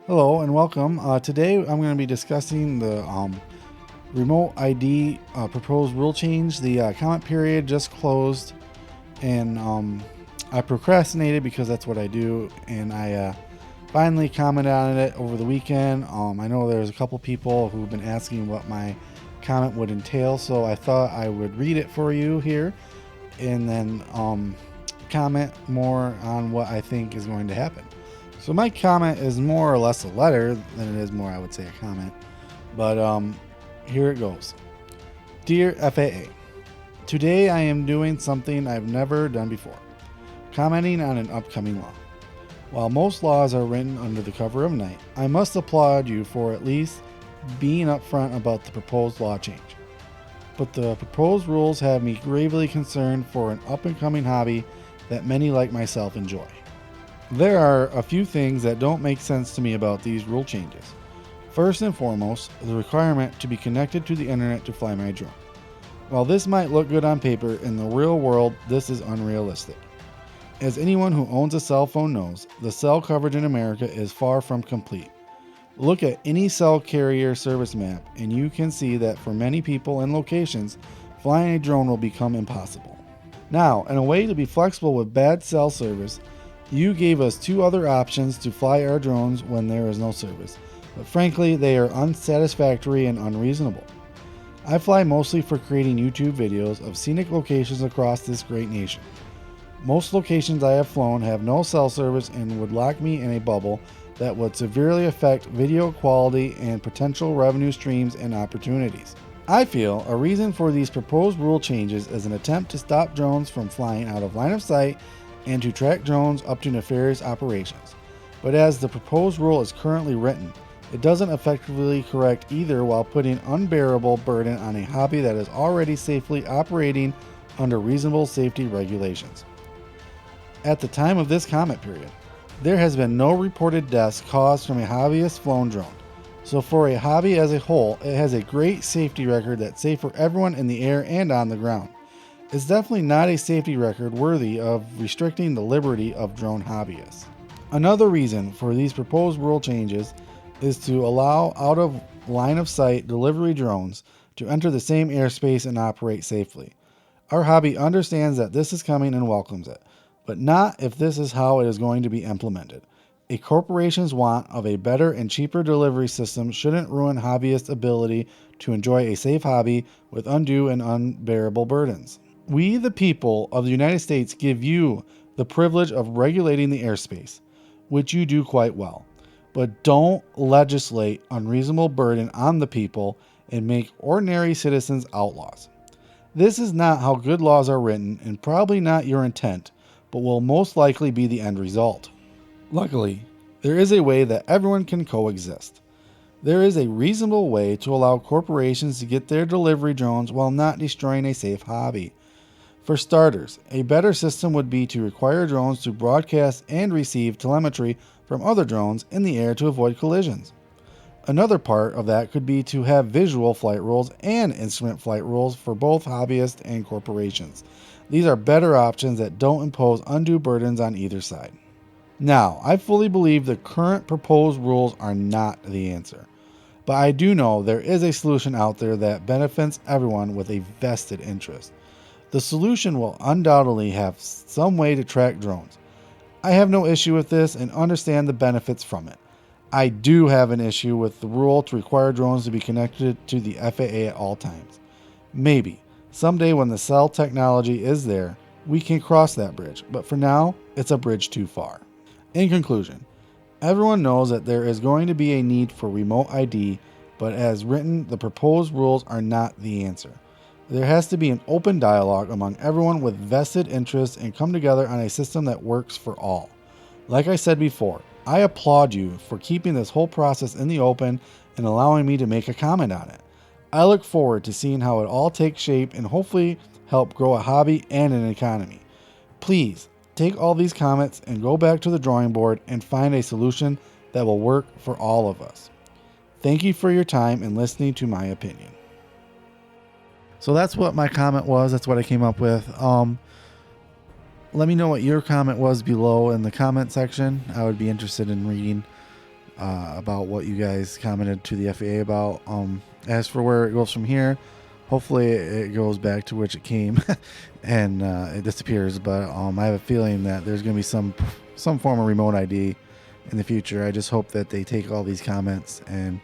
Hello and welcome. Today I'm going to be discussing the remote ID proposed rule change. The comment period just closed, and I procrastinated because that's what I do, and I finally commented on it over the weekend. I know there's a couple people who've been asking what my comment would entail, so I thought I would read it for you here and then comment more on what I think is going to happen. So my comment is more or less a letter than it is more, I would say, a comment. But here it goes. Dear FAA, today I am doing something I've never done before, commenting on an upcoming law. While most laws are written under the cover of night, I must applaud you for at least being upfront about the proposed law change. But the proposed rules have me gravely concerned for an up-and-coming hobby that many like myself enjoy. There are a few things that don't make sense to me about these rule changes. First and foremost, the requirement to be connected to the internet to fly my drone. While this might look good on paper, in the real world, this is unrealistic. As anyone who owns a cell phone knows, the cell coverage in America is far from complete. Look at any cell carrier service map, and you can see that for many people and locations, flying a drone will become impossible. Now, in a way to be flexible with bad cell service, you gave us two other options to fly our drones when there is no service, but frankly, they are unsatisfactory and unreasonable. I fly mostly for creating YouTube videos of scenic locations across this great nation. Most locations I have flown have no cell service and would lock me in a bubble that would severely affect video quality and potential revenue streams and opportunities. I feel a reason for these proposed rule changes is an attempt to stop drones from flying out of line of sight and to track drones up to nefarious operations. But as the proposed rule is currently written, it doesn't effectively correct either while putting unbearable burden on a hobby that is already safely operating under reasonable safety regulations. At the time of this comment period, there has been no reported deaths caused from a hobbyist flown drone. So for a hobby as a whole, it has a great safety record that's safe for everyone in the air and on the ground. It's definitely not a safety record worthy of restricting the liberty of drone hobbyists. Another reason for these proposed rule changes is to allow out of line of sight delivery drones to enter the same airspace and operate safely. Our hobby understands that this is coming and welcomes it, but not if this is how it is going to be implemented. A corporation's want of a better and cheaper delivery system shouldn't ruin hobbyists' ability to enjoy a safe hobby with undue and unbearable burdens. We, the people of the United States, give you the privilege of regulating the airspace, which you do quite well. But don't legislate unreasonable burden on the people and make ordinary citizens outlaws. This is not how good laws are written and probably not your intent, but will most likely be the end result. Luckily, there is a way that everyone can coexist. There is a reasonable way to allow corporations to get their delivery drones while not destroying a safe hobby. For starters, a better system would be to require drones to broadcast and receive telemetry from other drones in the air to avoid collisions. Another part of that could be to have visual flight rules and instrument flight rules for both hobbyists and corporations. These are better options that don't impose undue burdens on either side. Now, I fully believe the current proposed rules are not the answer, but I do know there is a solution out there that benefits everyone with a vested interest. The solution will undoubtedly have some way to track drones. I have no issue with this and understand the benefits from it. I do have an issue with the rule to require drones to be connected to the FAA at all times. Maybe, someday when the cell technology is there, we can cross that bridge, but for now, it's a bridge too far. In conclusion, everyone knows that there is going to be a need for remote ID, but as written, the proposed rules are not the answer. There has to be an open dialogue among everyone with vested interests and come together on a system that works for all. Like I said before, I applaud you for keeping this whole process in the open and allowing me to make a comment on it. I look forward to seeing how it all takes shape and hopefully help grow a hobby and an economy. Please take all these comments and go back to the drawing board and find a solution that will work for all of us. Thank you for your time and listening to my opinion. So that's what my comment was. That's what I came up with. Let me know what your comment was below in the comment section. I would be interested in reading about what you guys commented to the FAA about. As for where it goes from here, hopefully it goes back to which it came and it disappears. But I have a feeling that there's going to be some form of remote ID in the future. I just hope that they take all these comments and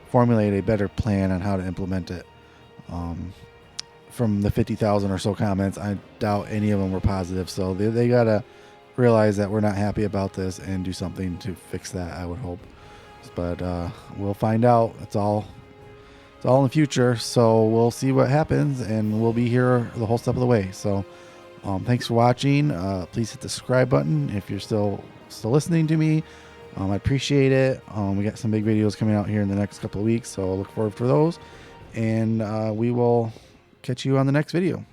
formulate a better plan on how to implement it. From the 50,000 or so comments, I doubt any of them were positive. So they got to realize that we're not happy about this and do something to fix that, I would hope. But we'll find out. It's all in the future. So we'll see what happens, and we'll be here the whole step of the way. So thanks for watching. Please hit the subscribe button if you're still listening to me. I appreciate it. We got some big videos coming out here in the next couple of weeks, so look forward for those. And we will catch you on the next video.